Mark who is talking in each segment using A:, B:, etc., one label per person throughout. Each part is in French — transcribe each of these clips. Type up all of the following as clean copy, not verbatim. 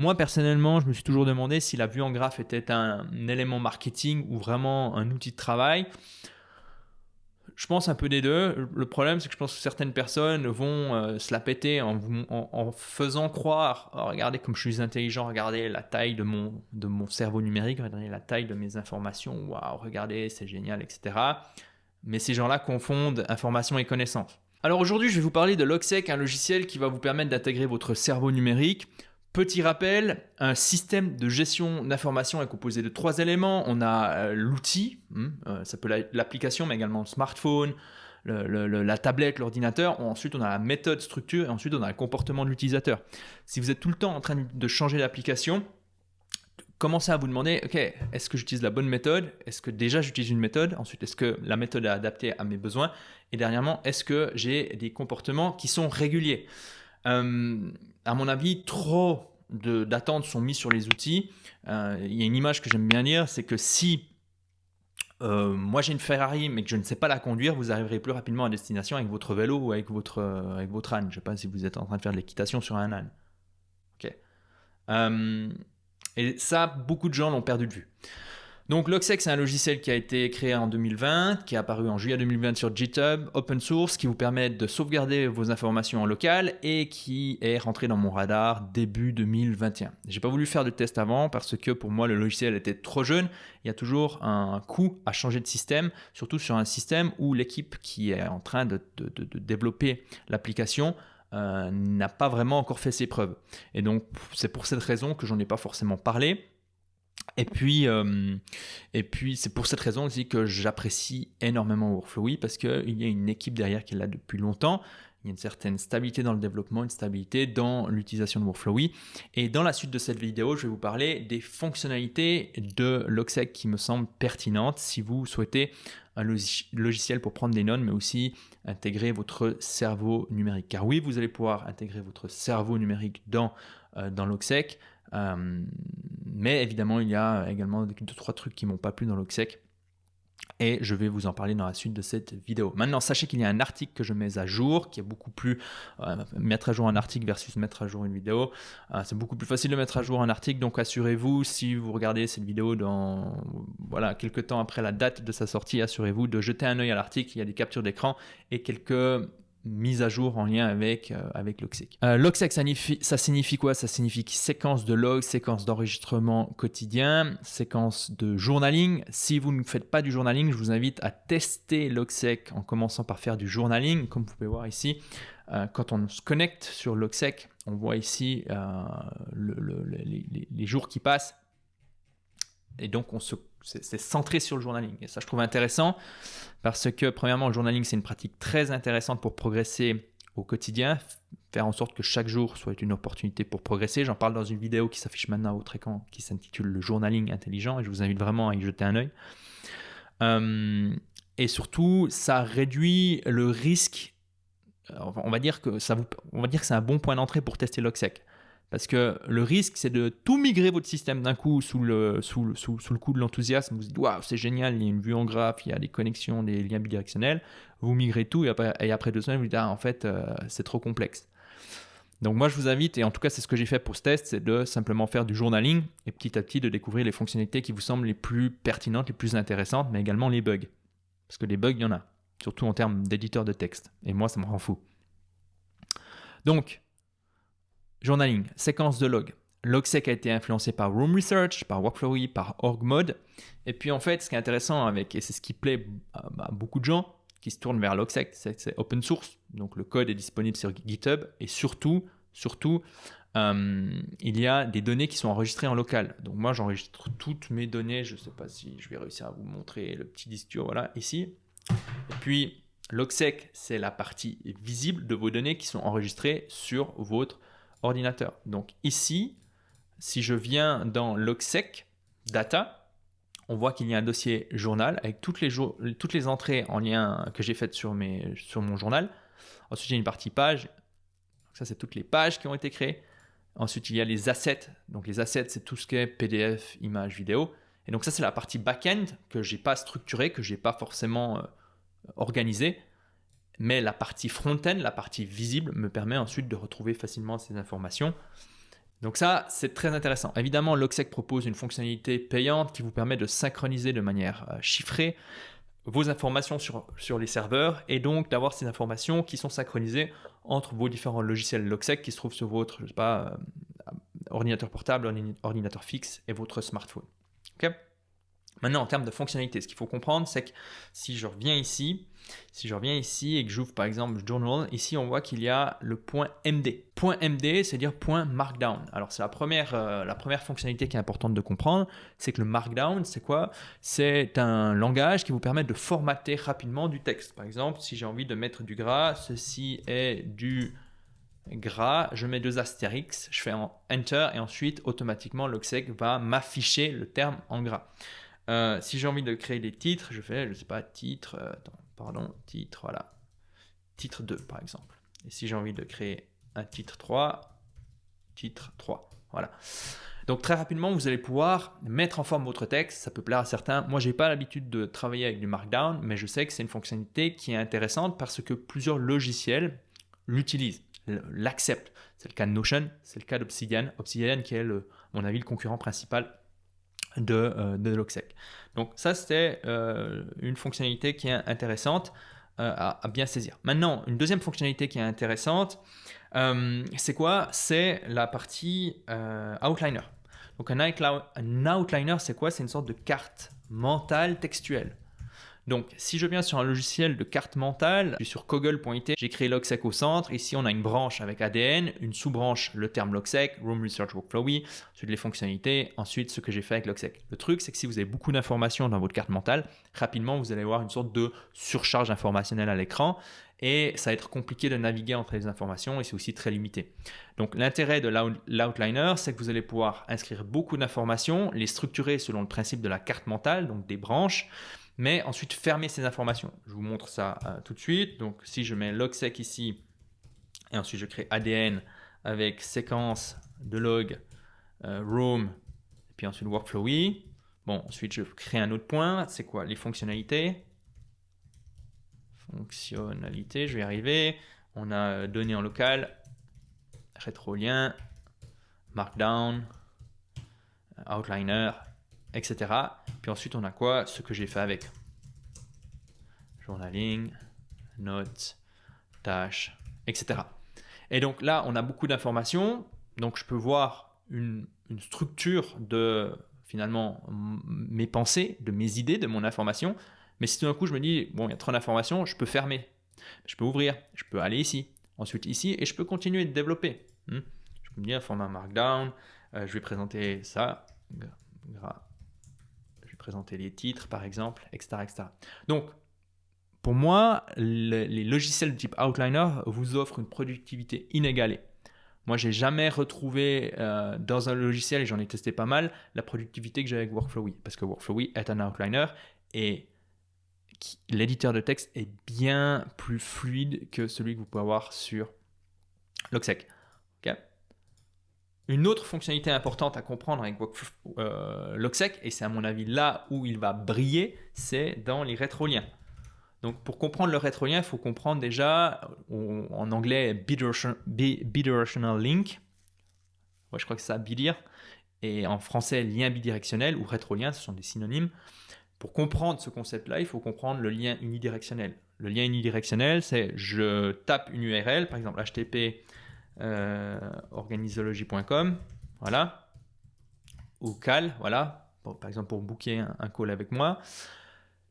A: Moi, personnellement, je me suis toujours demandé si la vue en graphe était un élément marketing ou vraiment un outil de travail. Je pense un peu des deux. Le problème, c'est que je pense que certaines personnes vont se la péter en faisant croire, oh, regardez comme je suis intelligent, regardez la taille de mon cerveau numérique, regardez la taille de mes informations, waouh, regardez, c'est génial, etc. Mais ces gens-là confondent information et connaissance. Alors aujourd'hui, je vais vous parler de Logseq, un logiciel qui va vous permettre d'intégrer votre cerveau numérique. Petit rappel, un système de gestion d'information est composé de 3 éléments. On a l'outil, ça peut être l'application, mais également le smartphone, la tablette, l'ordinateur. Ensuite, on a la méthode structure et ensuite, on a le comportement de l'utilisateur. Si vous êtes tout le temps en train de changer d'application, commencez à vous demander, ok, est-ce que j'utilise la bonne méthode? Est-ce que déjà j'utilise une méthode? Ensuite, est-ce que la méthode est adaptée à mes besoins? Et dernièrement, est-ce que j'ai des comportements qui sont réguliers? À mon avis, trop d'attentes sont mises sur les outils. Il y a une image que j'aime bien dire, c'est que si moi j'ai une Ferrari mais que je ne sais pas la conduire, vous arriverez plus rapidement à destination avec votre vélo ou avec votre âne. Je ne sais pas si vous êtes en train de faire de l'équitation sur un âne. Ok. Et ça, beaucoup de gens l'ont perdu de vue. Donc Logseq, c'est un logiciel qui a été créé en 2020, qui est apparu en juillet 2020 sur GitHub, open source, qui vous permet de sauvegarder vos informations en local et qui est rentré dans mon radar début 2021. J'ai pas voulu faire de test avant parce que pour moi le logiciel était trop jeune. Il y a toujours un coût à changer de système, surtout sur un système où l'équipe qui est en train de développer l'application n'a pas vraiment encore fait ses preuves. Et donc c'est pour cette raison que j'en ai pas forcément parlé. Et puis c'est pour cette raison aussi que j'apprécie énormément Workflowy parce qu'il y a une équipe derrière qui est là depuis longtemps. Il y a une certaine stabilité dans le développement, une stabilité dans l'utilisation de Workflowy. Et dans la suite de cette vidéo, je vais vous parler des fonctionnalités de Logseq qui me semblent pertinentes si vous souhaitez un logiciel pour prendre des notes, mais aussi intégrer votre cerveau numérique. Car oui, vous allez pouvoir intégrer votre cerveau numérique dans Logseq. Mais évidemment, il y a également 2-3 trucs qui m'ont pas plu dans Logseq et je vais vous en parler dans la suite de cette vidéo. Maintenant, sachez qu'il y a un article que je mets à jour qui est beaucoup plus mettre à jour un article versus mettre à jour une vidéo. C'est beaucoup plus facile de mettre à jour un article, donc assurez-vous, si vous regardez cette vidéo dans quelques temps après la date de sa sortie, assurez-vous de jeter un œil à l'article. Il y a des captures d'écran et quelques mise à jour en lien avec Logseq. Logseq, ça signifie quoi? Ça signifie séquence de log, séquence d'enregistrement quotidien, séquence de journaling. Si vous ne faites pas du journaling, je vous invite à tester Logseq en commençant par faire du journaling. Comme vous pouvez voir ici, quand on se connecte sur Logseq, on voit ici les jours qui passent. Et donc, c'est centré sur le journaling. Et ça, je trouve intéressant parce que, premièrement, le journaling, c'est une pratique très intéressante pour progresser au quotidien, faire en sorte que chaque jour soit une opportunité pour progresser. J'en parle dans une vidéo qui s'affiche maintenant à votre écran qui s'intitule « Le journaling intelligent » et je vous invite vraiment à y jeter un œil. Et surtout, ça réduit le risque. On va dire que c'est un bon point d'entrée pour tester Logseq. Parce que le risque, c'est de tout migrer votre système d'un coup sous le coup de l'enthousiasme. Vous dites, waouh, c'est génial, il y a une vue en graphe, il y a des connexions, des liens bidirectionnels. Vous migrez tout et après 2 semaines, vous dites, en fait, c'est trop complexe. Donc moi, je vous invite, et en tout cas, c'est ce que j'ai fait pour ce test, c'est de simplement faire du journaling et petit à petit de découvrir les fonctionnalités qui vous semblent les plus pertinentes, les plus intéressantes, mais également les bugs. Parce que les bugs, il y en a, surtout en termes d'éditeur de texte. Et moi, ça me rend fou. Donc, journaling, séquence de log. Logseq a été influencé par Room Research, par Workflowy, par OrgMod. Et puis en fait, ce qui est intéressant et c'est ce qui plaît à beaucoup de gens qui se tournent vers Logseq, c'est open source. Donc le code est disponible sur GitHub et surtout, il y a des données qui sont enregistrées en local. Donc moi, j'enregistre toutes mes données. Je ne sais pas si je vais réussir à vous montrer le petit disque dur, voilà, ici. Et puis Logseq, c'est la partie visible de vos données qui sont enregistrées sur votre ordinateur. Donc ici, si je viens dans Logseq Data, on voit qu'il y a un dossier journal avec toutes les entrées en lien que j'ai faites sur mon journal. Ensuite, il y a une partie page. Donc ça, c'est toutes les pages qui ont été créées. Ensuite, il y a les assets. Donc les assets, c'est tout ce qui est PDF, images, vidéo. Et donc ça, c'est la partie back-end que je n'ai pas structurée, que je n'ai pas forcément organisée. Mais la partie front-end, la partie visible, me permet ensuite de retrouver facilement ces informations. Donc ça, c'est très intéressant. Évidemment, Logseq propose une fonctionnalité payante qui vous permet de synchroniser de manière chiffrée vos informations sur les serveurs et donc d'avoir ces informations qui sont synchronisées entre vos différents logiciels Logseq qui se trouvent sur votre, je sais pas, ordinateur portable, ordinateur fixe et votre smartphone. Okay. Maintenant, en termes de fonctionnalité, ce qu'il faut comprendre, c'est que si je reviens ici et que j'ouvre par exemple Journal, ici on voit qu'il y a le point MD. Point MD, c'est-à-dire point Markdown. Alors c'est la première fonctionnalité qui est importante de comprendre, c'est que le Markdown, c'est quoi? C'est un langage qui vous permet de formater rapidement du texte. Par exemple, si j'ai envie de mettre du gras, ceci est du gras, je mets 2 astérix, je fais Enter et ensuite automatiquement Logseq va m'afficher le terme en gras. Si j'ai envie de créer des titres, je fais, je sais pas, titre, voilà, titre 2 par exemple. Et si j'ai envie de créer un titre 3, voilà. Donc très rapidement, vous allez pouvoir mettre en forme votre texte, ça peut plaire à certains. Moi, j'ai pas l'habitude de travailler avec du Markdown, mais je sais que c'est une fonctionnalité qui est intéressante parce que plusieurs logiciels l'utilisent, l'acceptent. C'est le cas de Notion, c'est le cas d'Obsidian. Obsidian qui est, à mon avis, le concurrent principal de Logseq. Donc ça, c'était une fonctionnalité qui est intéressante à bien saisir. Maintenant, une deuxième fonctionnalité qui est intéressante, c'est quoi? C'est la partie outliner. Donc un outliner, c'est quoi? C'est une sorte de carte mentale textuelle. Donc, si je viens sur un logiciel de carte mentale, je suis sur Koggle.it, j'ai créé Logseq au centre. Ici, on a une branche avec ADN, une sous-branche, le terme Logseq, Room Research Workflowy, ensuite les fonctionnalités, ensuite ce que j'ai fait avec Logseq. Le truc, c'est que si vous avez beaucoup d'informations dans votre carte mentale, rapidement, vous allez avoir une sorte de surcharge informationnelle à l'écran et ça va être compliqué de naviguer entre les informations et c'est aussi très limité. Donc, l'intérêt de l'outliner, c'est que vous allez pouvoir inscrire beaucoup d'informations, les structurer selon le principe de la carte mentale, donc des branches, mais ensuite fermer ces informations. Je vous montre ça tout de suite. Donc si je mets Logseq ici, et ensuite je crée ADN avec séquence de log, room, et puis ensuite workflowy. Bon, ensuite je crée un autre point. C'est quoi? Les fonctionnalités. Fonctionnalités, je vais y arriver. On a données en local, rétro-lien, markdown, outliner, etc. Puis ensuite, on a quoi? Ce que j'ai fait avec journaling, notes, tâches, etc. Et donc là, on a beaucoup d'informations. Donc, je peux voir une structure de finalement mes pensées, de mes idées, de mon information. Mais si tout d'un coup, je me dis, bon, il y a trop d'informations, je peux fermer. Je peux ouvrir. Je peux aller ici. Ensuite ici. Et je peux continuer de développer. Je peux me dire, format Markdown. Je vais présenter ça. Présenter les titres par exemple, etc. Donc, pour moi, les logiciels de type Outliner vous offrent une productivité inégalée. Moi, j'ai jamais retrouvé dans un logiciel, et j'en ai testé pas mal, la productivité que j'ai avec Workflowy, parce que Workflowy est un Outliner et l'éditeur de texte est bien plus fluide que celui que vous pouvez avoir sur Logseq. Okay. Une autre fonctionnalité importante à comprendre avec Logseq, et c'est à mon avis là où il va briller, c'est dans les rétroliens. Donc pour comprendre le rétrolien, il faut comprendre déjà, en anglais, bidirectional link. Ouais, je crois que c'est ça, bidir. Et en français, lien bidirectionnel ou rétrolien, ce sont des synonymes. Pour comprendre ce concept-là, il faut comprendre le lien unidirectionnel. Le lien unidirectionnel, c'est je tape une URL, par exemple http organisology.com, voilà, ou call, voilà, par exemple pour booker un call avec moi.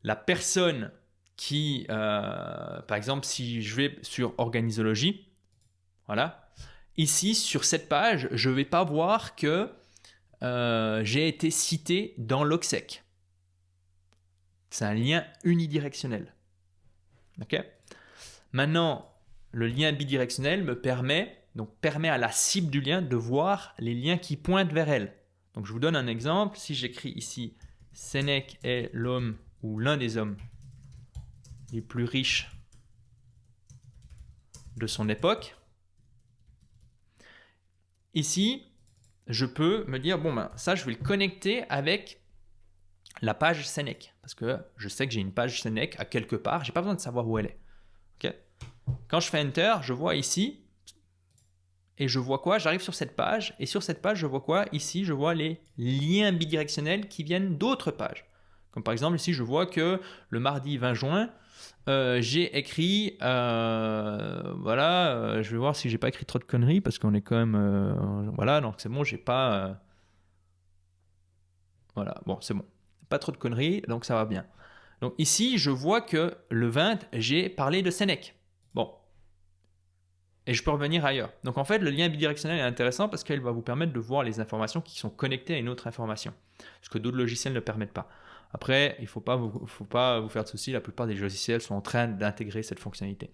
A: La personne qui, par exemple, si je vais sur Organisology, voilà, ici sur cette page, je ne vais pas voir que j'ai été cité dans Logseq. C'est un lien unidirectionnel. Ok. Maintenant, le lien bidirectionnel me permet à la cible du lien de voir les liens qui pointent vers elle. Donc je vous donne un exemple. Si j'écris ici Sénèque est l'homme ou l'un des hommes les plus riches de son époque, ici je peux me dire bon ben ça je vais le connecter avec la page Sénèque parce que je sais que j'ai une page Sénèque à quelque part, j'ai pas besoin de savoir où elle est. Okay. Quand je fais Enter, je vois ici. et je vois quoi? J'arrive sur cette page, et sur cette page, je vois quoi? Ici, je vois les liens bidirectionnels qui viennent d'autres pages. Comme par exemple, ici, je vois que le mardi 20 juin, j'ai écrit, voilà, je vais voir si j'ai pas écrit trop de conneries, parce qu'on est quand même, voilà, donc c'est bon, j'ai pas, voilà, bon, c'est bon, pas trop de conneries, donc ça va bien. Donc ici, je vois que le 20, j'ai parlé de Sénèque. Bon. Et je peux revenir ailleurs. Donc en fait, le lien bidirectionnel est intéressant parce qu'il va vous permettre de voir les informations qui sont connectées à une autre information. Ce que d'autres logiciels ne permettent pas. Après, il ne faut pas vous faire de soucis, la plupart des logiciels sont en train d'intégrer cette fonctionnalité.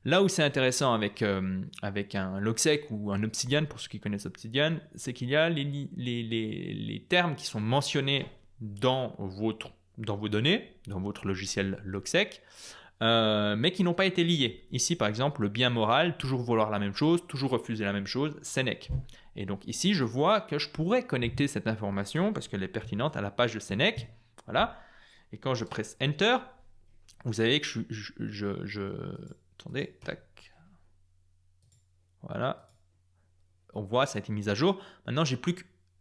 A: Là où c'est intéressant avec un Logsec ou un Obsidian, pour ceux qui connaissent Obsidian, c'est qu'il y a les termes qui sont mentionnés dans vos données, dans votre logiciel Logsec, mais qui n'ont pas été liés. Ici, par exemple, le bien moral, toujours vouloir la même chose, toujours refuser la même chose, Sénèque. Et donc ici, je vois que je pourrais connecter cette information, parce qu'elle est pertinente, à la page de Sénèque. Voilà. Et quand je presse Enter, vous savez que attendez, tac. Voilà. On voit, ça a été mis à jour. Maintenant, j'ai plus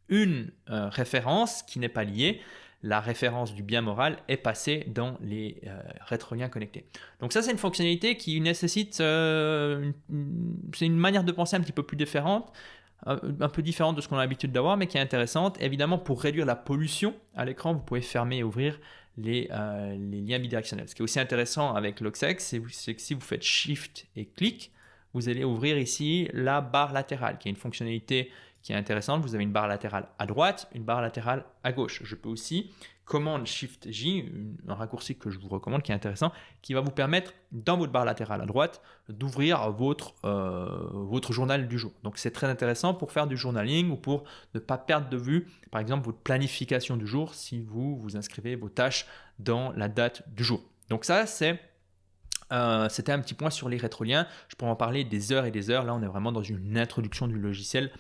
A: qu'une référence qui n'est pas liée. La référence du bien moral est passée dans les rétroliens connectés. Donc ça, c'est une fonctionnalité qui nécessite, c'est une manière de penser un petit peu plus différente, un peu différente de ce qu'on a l'habitude d'avoir, mais qui est intéressante. Évidemment, pour réduire la pollution à l'écran, vous pouvez fermer et ouvrir les liens bidirectionnels. Ce qui est aussi intéressant avec Logsec, c'est que si vous faites Shift et clic, vous allez ouvrir ici la barre latérale, qui est une fonctionnalité qui est intéressante. Vous avez une barre latérale à droite, une barre latérale à gauche. Je peux aussi commande Shift J, un raccourci que je vous recommande qui est intéressant, qui va vous permettre dans votre barre latérale à droite d'ouvrir votre journal du jour. Donc c'est très intéressant pour faire du journaling ou pour ne pas perdre de vue, par exemple, votre planification du jour si vous inscrivez vos tâches dans la date du jour. Donc ça, c'était un petit point sur les rétroliens. Je pourrais en parler des heures et des heures. Là, on est vraiment dans une introduction du logiciel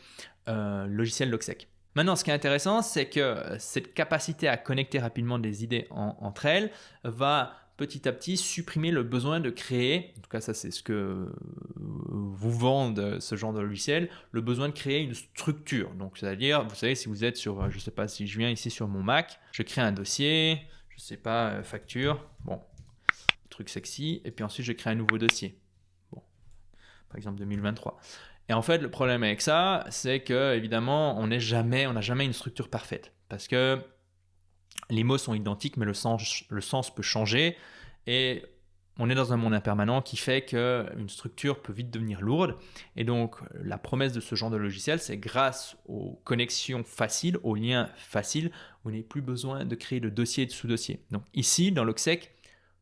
A: Logsec. Maintenant, ce qui est intéressant, c'est que cette capacité à connecter rapidement des idées entre elles va petit à petit supprimer le besoin de créer, en tout cas ça c'est ce que vous vendent ce genre de logiciel, le besoin de créer une structure. Donc c'est-à-dire, vous savez, si vous êtes sur, je ne sais pas, si je viens ici sur mon Mac, je crée un dossier, je ne sais pas, facture, bon, truc sexy, et puis ensuite je crée un nouveau dossier. Bon, par exemple 2023. Et en fait, le problème avec ça, c'est que évidemment, on n'a jamais une structure parfaite, parce que les mots sont identiques, mais le sens peut changer, et on est dans un monde impermanent qui fait qu'une structure peut vite devenir lourde. Et donc, la promesse de ce genre de logiciel, c'est grâce aux connexions faciles, aux liens faciles, vous n'avez plus besoin de créer de dossiers et de sous-dossiers. Donc ici, dans Logsec,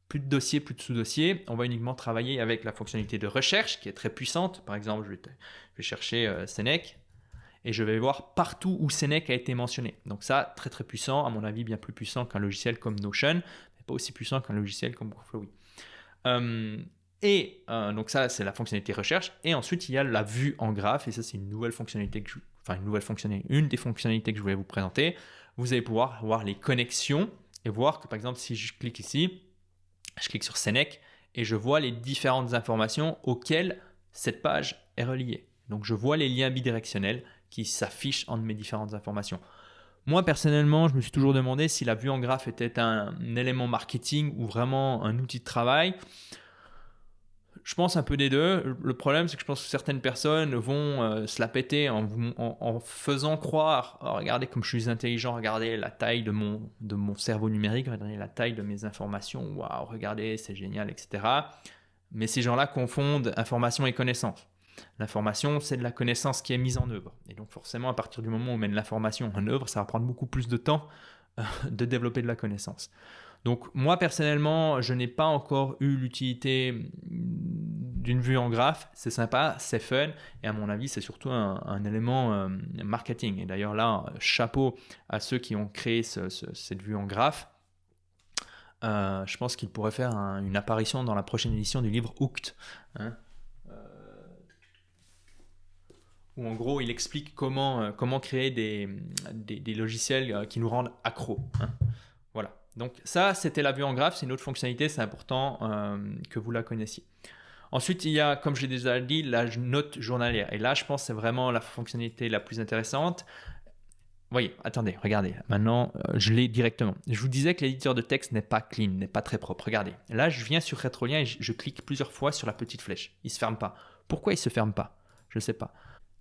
A: plus de dossiers, plus de sous-dossiers. On va uniquement travailler avec la fonctionnalité de recherche qui est très puissante. Par exemple, je vais chercher Sénèque et je vais voir partout où Sénèque a été mentionné. Donc ça, très très puissant, à mon avis bien plus puissant qu'un logiciel comme Notion, mais pas aussi puissant qu'un logiciel comme Workflowy. Donc ça, c'est la fonctionnalité recherche. Et ensuite, il y a la vue en graphe. Et ça, c'est une nouvelle fonctionnalité une des fonctionnalités que je voulais vous présenter. Vous allez pouvoir voir les connexions et voir que par exemple, si je clique ici, je clique sur Sénèque et je vois les différentes informations auxquelles cette page est reliée. Donc je vois les liens bidirectionnels qui s'affichent entre mes différentes informations. Moi personnellement, je me suis toujours demandé si la vue en graphe était un élément marketing ou vraiment un outil de travail. Je pense un peu des deux. Le problème, c'est que je pense que certaines personnes vont se la péter en faisant croire, oh, regardez comme je suis intelligent, regardez la taille de mon cerveau numérique, regardez la taille de mes informations, waouh, regardez, c'est génial, etc. Mais ces gens-là confondent information et connaissance. L'information, c'est de la connaissance qui est mise en œuvre. Et donc forcément, à partir du moment où on met de l'information en œuvre, ça va prendre beaucoup plus de temps de développer de la connaissance. Donc moi personnellement, je n'ai pas encore eu l'utilité d'une vue en graphe. C'est sympa, c'est fun et à mon avis c'est surtout un élément marketing. Et d'ailleurs là, chapeau à ceux qui ont créé cette vue en graphe. Je pense qu'ils pourraient faire une apparition dans la prochaine édition du livre Hooked, où en gros il explique comment créer des logiciels qui nous rendent accros. Voilà. Donc ça, c'était la vue en graphe, c'est une autre fonctionnalité, c'est important que vous la connaissiez. Ensuite, il y a, comme j'ai déjà dit, la note journalière. Et là, je pense que c'est vraiment la fonctionnalité la plus intéressante. Voyez, attendez, regardez. Maintenant, je l'ai directement. Je vous disais que l'éditeur de texte n'est pas clean, n'est pas très propre. Regardez. Là, je viens sur Retrolien et je clique plusieurs fois sur la petite flèche. Il ne se ferme pas. Pourquoi il ne se ferme pas? Je ne sais pas.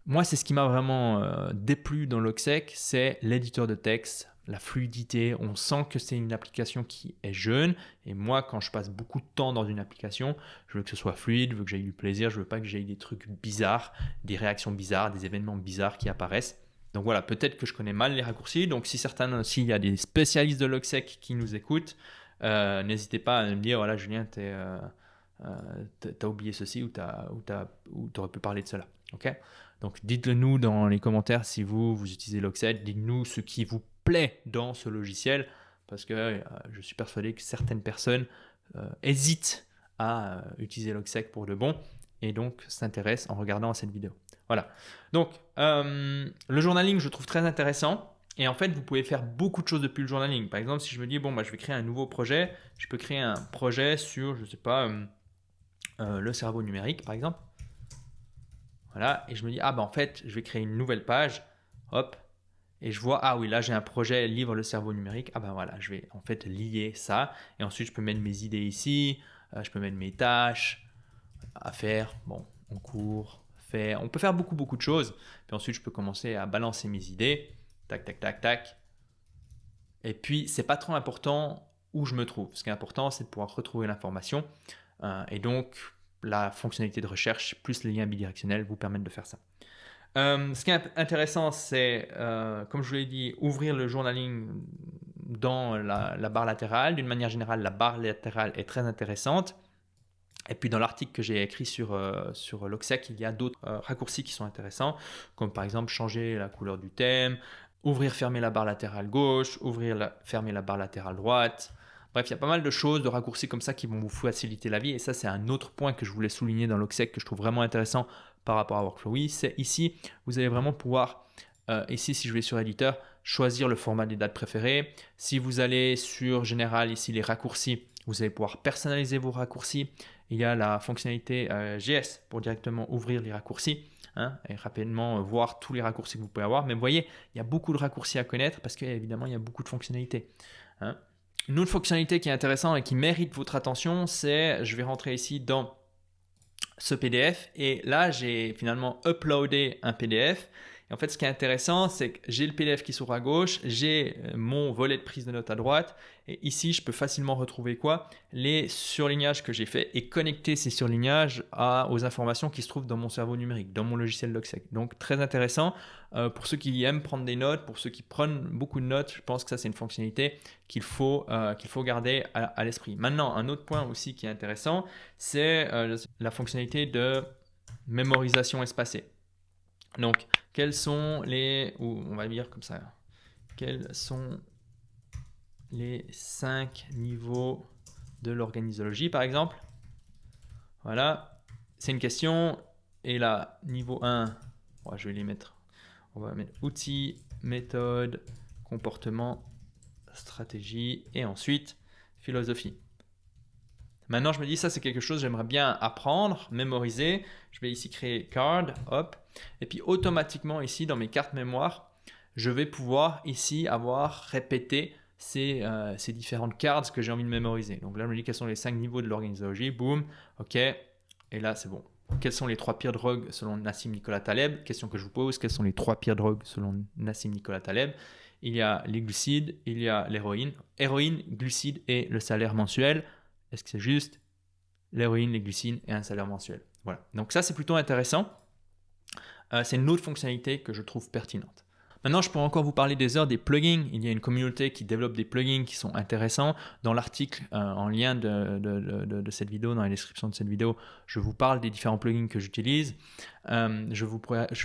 A: Moi, c'est ce qui m'a vraiment déplu dans Logseq, c'est l'éditeur de texte, la fluidité. On sent que c'est une application qui est jeune. Et moi, quand je passe beaucoup de temps dans une application, je veux que ce soit fluide, je veux que j'aie du plaisir, je veux pas que j'aie des trucs bizarres, des réactions bizarres, des événements bizarres qui apparaissent. Donc voilà, peut-être que je connais mal les raccourcis. Donc s'il y a des spécialistes de Logseq qui nous écoutent, n'hésitez pas à me dire, voilà Julien, t'as oublié ceci ou t'aurais pu parler de cela. Ok? Donc dites-le nous dans les commentaires si vous utilisez Logseq. Dites-nous ce qui vous plaît dans ce logiciel parce que je suis persuadé que certaines personnes hésitent à utiliser Logseq pour de bon et donc s'intéressent en regardant cette vidéo. Voilà. Donc, le journaling, je trouve très intéressant. Et en fait, vous pouvez faire beaucoup de choses depuis le journaling. Par exemple, si je me dis, je vais créer un nouveau projet, je peux créer un projet sur, je ne sais pas, le cerveau numérique, par exemple. Voilà. Et je me dis, en fait, je vais créer une nouvelle page. Hop. Et je vois, oui, là, j'ai un projet livre le cerveau numérique. Voilà, je vais en fait lier ça. Et ensuite, je peux mettre mes idées ici. Je peux mettre mes tâches à faire. En cours. On peut faire beaucoup de choses. Puis ensuite, je peux commencer à balancer mes idées. Tac, tac, tac, tac. Et puis, c'est pas trop important où je me trouve. Ce qui est important, c'est de pouvoir retrouver l'information. Et donc, la fonctionnalité de recherche plus les liens bidirectionnels vous permettent de faire ça. Ce qui est intéressant, c'est, comme je vous l'ai dit, ouvrir le journaling dans la barre latérale. D'une manière générale, la barre latérale est très intéressante. Et puis dans l'article que j'ai écrit sur Logseq, il y a d'autres raccourcis qui sont intéressants, comme par exemple changer la couleur du thème, ouvrir, fermer la barre latérale gauche, ouvrir, fermer la barre latérale droite. Bref, il y a pas mal de choses, de raccourcis comme ça qui vont vous faciliter la vie. Et ça, c'est un autre point que je voulais souligner dans Logseq que je trouve vraiment intéressant par rapport à Workflowy. C'est ici, vous allez vraiment pouvoir, ici si je vais sur éditeur, choisir le format des dates préférées. Si vous allez sur général, ici les raccourcis, vous allez pouvoir personnaliser vos raccourcis. Il y a la fonctionnalité GS pour directement ouvrir les raccourcis et rapidement voir tous les raccourcis que vous pouvez avoir. Mais vous voyez, il y a beaucoup de raccourcis à connaître parce qu'évidemment, il y a beaucoup de fonctionnalités. Une autre fonctionnalité qui est intéressante et qui mérite votre attention, c'est, je vais rentrer ici dans ce PDF et là, j'ai finalement uploadé un PDF. Et en fait, ce qui est intéressant, c'est que j'ai le PDF qui s'ouvre à gauche, j'ai mon volet de prise de notes à droite, et ici, je peux facilement retrouver les surlignages que j'ai fait et connecter ces surlignages aux informations qui se trouvent dans mon cerveau numérique, dans mon logiciel Logseq. Donc, très intéressant pour ceux qui aiment prendre des notes, pour ceux qui prennent beaucoup de notes. Je pense que ça, c'est une fonctionnalité qu'il faut garder à l'esprit. Maintenant, un autre point aussi qui est intéressant, c'est la fonctionnalité de mémorisation espacée. Donc, quels sont on va dire comme ça, quels sont les 5 niveaux de l'organisologie, par exemple? Voilà, c'est une question. Et là, niveau 1, je vais les mettre. On va mettre outils, méthode, comportement, stratégie et ensuite philosophie. Maintenant, je me dis, ça, c'est quelque chose que j'aimerais bien apprendre, mémoriser. Je vais ici créer card, hop. Et puis, automatiquement, ici, dans mes cartes mémoire, je vais pouvoir ici avoir répété ces différentes cards que j'ai envie de mémoriser. Donc là, je me dis quels sont les 5 niveaux de l'organisologie. Boum, ok. Et là, c'est bon. Quelles sont les 3 pires drogues selon Nassim Nicolas Taleb? Question que je vous pose. Quelles sont les 3 pires drogues selon Nassim Nicolas Taleb? Il y a les glucides, il y a l'héroïne. Héroïne, glucides et le salaire mensuel. Est-ce que c'est juste l'héroïne, les glucides et un salaire mensuel? Voilà. Donc ça, c'est plutôt intéressant. C'est une autre fonctionnalité que je trouve pertinente. Maintenant, je pourrais encore vous parler des heures des plugins. Il y a une communauté qui développe des plugins qui sont intéressants. Dans l'article en lien de cette vidéo, dans la description de cette vidéo, je vous parle des différents plugins que j'utilise. Je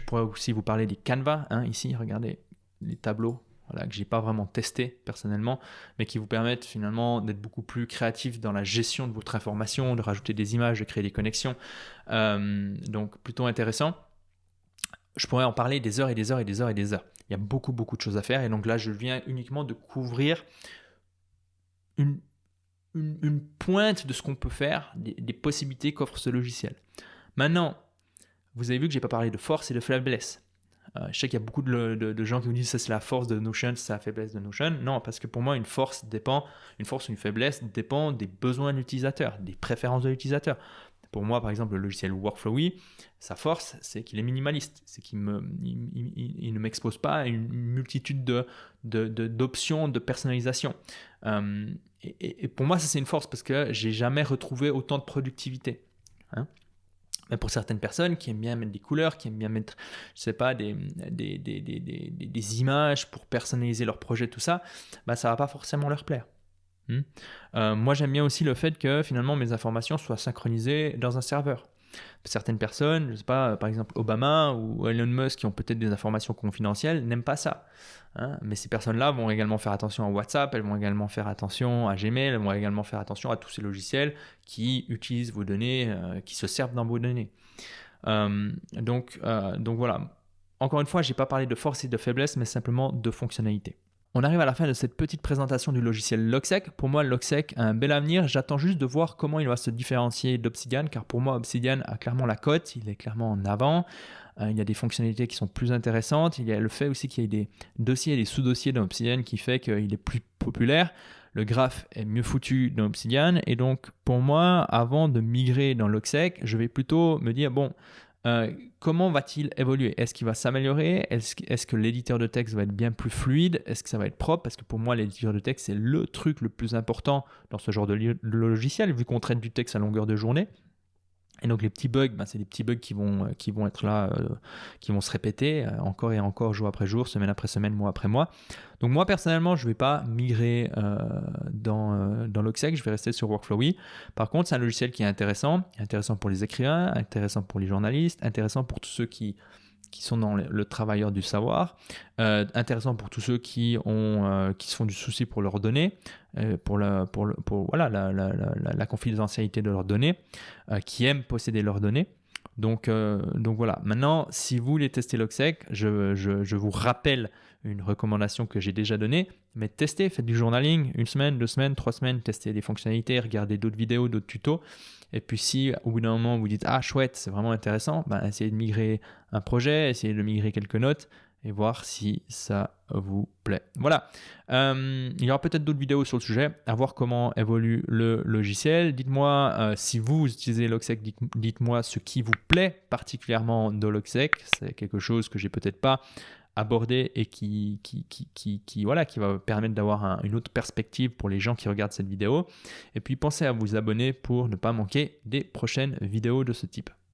A: pourrais aussi vous parler des Canva. Ici, regardez les tableaux. Voilà, que je n'ai pas vraiment testé personnellement, mais qui vous permettent finalement d'être beaucoup plus créatif dans la gestion de votre information, de rajouter des images, de créer des connexions. Donc plutôt intéressant. Je pourrais en parler des heures et des heures et des heures et des heures. Il y a beaucoup de choses à faire et donc là je viens uniquement de couvrir une pointe de ce qu'on peut faire, des possibilités qu'offre ce logiciel. Maintenant, vous avez vu que je n'ai pas parlé de force et de faiblesse. Je sais qu'il y a beaucoup de gens qui me disent ça c'est la force de Notion, c'est la faiblesse de Notion. Non, parce que pour moi, une force ou une faiblesse dépend des besoins de l'utilisateur, des préférences de l'utilisateur. Pour moi, par exemple, le logiciel Workflowy, sa force, c'est qu'il est minimaliste. C'est qu'il ne m'expose pas à une multitude d'options de personnalisation. Et pour moi, ça c'est une force parce que j'ai jamais retrouvé autant de productivité. Mais pour certaines personnes qui aiment bien mettre des couleurs, qui aiment bien mettre, je sais pas, des images pour personnaliser leur projet, tout ça, ça va pas forcément leur plaire. Moi, j'aime bien aussi le fait que finalement mes informations soient synchronisées dans un serveur. Certaines personnes, je sais pas, par exemple Obama ou Elon Musk qui ont peut-être des informations confidentielles, n'aiment pas ça. Mais ces personnes-là vont également faire attention à WhatsApp, elles vont également faire attention à Gmail, elles vont également faire attention à tous ces logiciels qui utilisent vos données, qui se servent dans vos données. Donc voilà. Encore une fois, je n'ai pas parlé de force et de faiblesse, mais simplement de fonctionnalité. On arrive à la fin de cette petite présentation du logiciel Logseq. Pour moi, Logseq a un bel avenir. J'attends juste de voir comment il va se différencier d'Obsidian, car pour moi, Obsidian a clairement la cote, il est clairement en avant. Il y a des fonctionnalités qui sont plus intéressantes. Il y a le fait aussi qu'il y ait des dossiers et des sous-dossiers dans Obsidian qui fait qu'il est plus populaire. Le graphe est mieux foutu dans Obsidian. Et donc, pour moi, avant de migrer dans Logseq, je vais plutôt me dire, comment va-t-il évoluer? Est-ce qu'il va s'améliorer? Est-ce que l'éditeur de texte va être bien plus fluide? Est-ce que ça va être propre? Parce que pour moi, l'éditeur de texte, c'est le truc le plus important dans ce genre de logiciel, vu qu'on traite du texte à longueur de journée. Et donc les petits bugs, c'est des petits bugs qui vont être là, qui vont se répéter encore et encore, jour après jour, semaine après semaine, mois après mois. Donc moi personnellement, je ne vais pas migrer dans Logseq, je vais rester sur Workflowy. Par contre, c'est un logiciel qui est intéressant pour les écrivains, intéressant pour les journalistes, intéressant pour tous ceux qui sont dans le travailleur du savoir, intéressant pour tous ceux qui se font du souci pour leurs données, pour la confidentialité de leurs données, qui aiment posséder leurs données. Donc voilà. Maintenant, si vous voulez tester Logseq, je vous rappelle une recommandation que j'ai déjà donnée, mais testez, faites du journaling, 1 semaine, 2 semaines, 3 semaines, testez des fonctionnalités, regardez d'autres vidéos, d'autres tutos. Et puis si au bout d'un moment vous dites « Ah chouette, c'est vraiment intéressant », essayez de migrer un projet, essayez de migrer quelques notes et voir si ça vous plaît. Voilà, il y aura peut-être d'autres vidéos sur le sujet, à voir comment évolue le logiciel. Dites-moi si vous utilisez Logseq, dites-moi ce qui vous plaît particulièrement de Logseq. C'est quelque chose que j'ai peut-être pas abordé et qui va permettre d'avoir une autre perspective pour les gens qui regardent cette vidéo. Et puis pensez à vous abonner pour ne pas manquer des prochaines vidéos de ce type.